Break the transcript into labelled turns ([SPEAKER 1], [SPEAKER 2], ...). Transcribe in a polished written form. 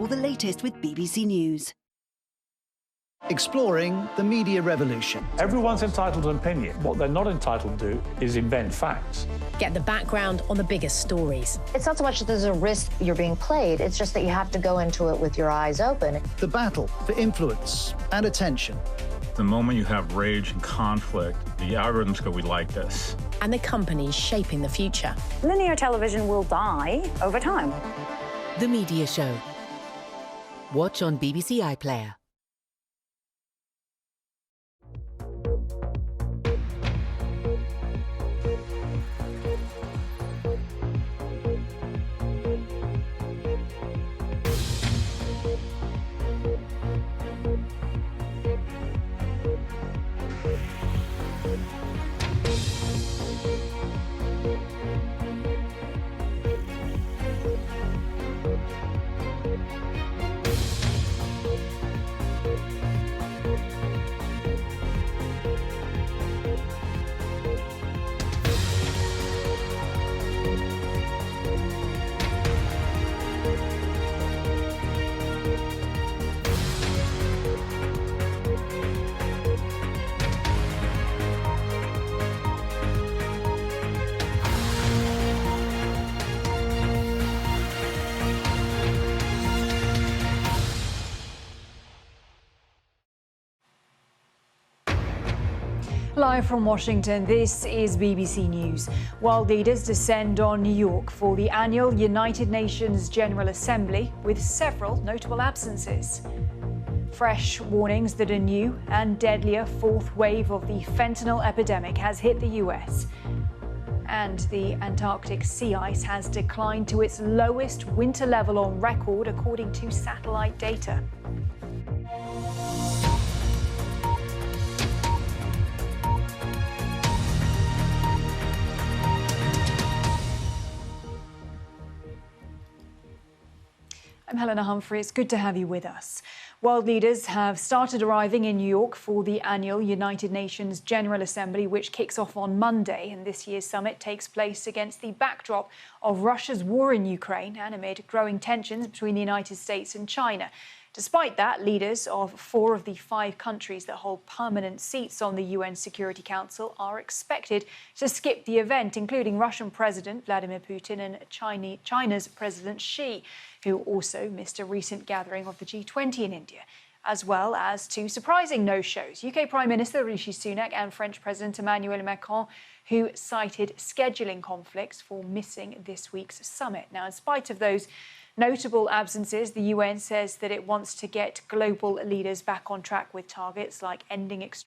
[SPEAKER 1] all the latest with BBC News.
[SPEAKER 2] Exploring the media revolution.
[SPEAKER 3] Everyone's entitled to an opinion. What they're not entitled to do is invent facts.
[SPEAKER 4] Get the background on the biggest stories.
[SPEAKER 5] It's not so much that there's a risk you're being played, it's just that you have to go into it with your eyes open.
[SPEAKER 2] The battle for influence and attention.
[SPEAKER 6] The moment you have rage and conflict, the algorithms go, we like this.
[SPEAKER 4] And the companies shaping the future.
[SPEAKER 7] Linear television will die over time.
[SPEAKER 8] The Media Show. Watch on BBC iPlayer.
[SPEAKER 9] Live from Washington, this is BBC News. World leaders descend on New York for the annual United Nations General Assembly, with several notable absences. Fresh warnings that a new and deadlier fourth wave of the fentanyl epidemic has hit the US. And the Antarctic sea ice has declined to its lowest winter level on record, according to satellite data. I'm Helena, Humphrey. It's good to have you with us. World leaders have started arriving in New York for the annual United Nations General Assembly, which kicks off on Monday. And this year's summit takes place against the backdrop of Russia's war in Ukraine and amid growing tensions between the United States and China. Despite that, leaders of 4 of the 5 countries that hold permanent seats on the UN Security Council are expected to skip the event, including Russian President Vladimir Putin and China's President Xi, who also missed a recent gathering of the G20 in India, as well as 2 surprising no-shows: UK Prime Minister Rishi Sunak and French President Emmanuel Macron, who cited scheduling conflicts for missing this week's summit. Now, in spite of those notable absences, the UN says that it wants to get global leaders back on track with targets like ending extreme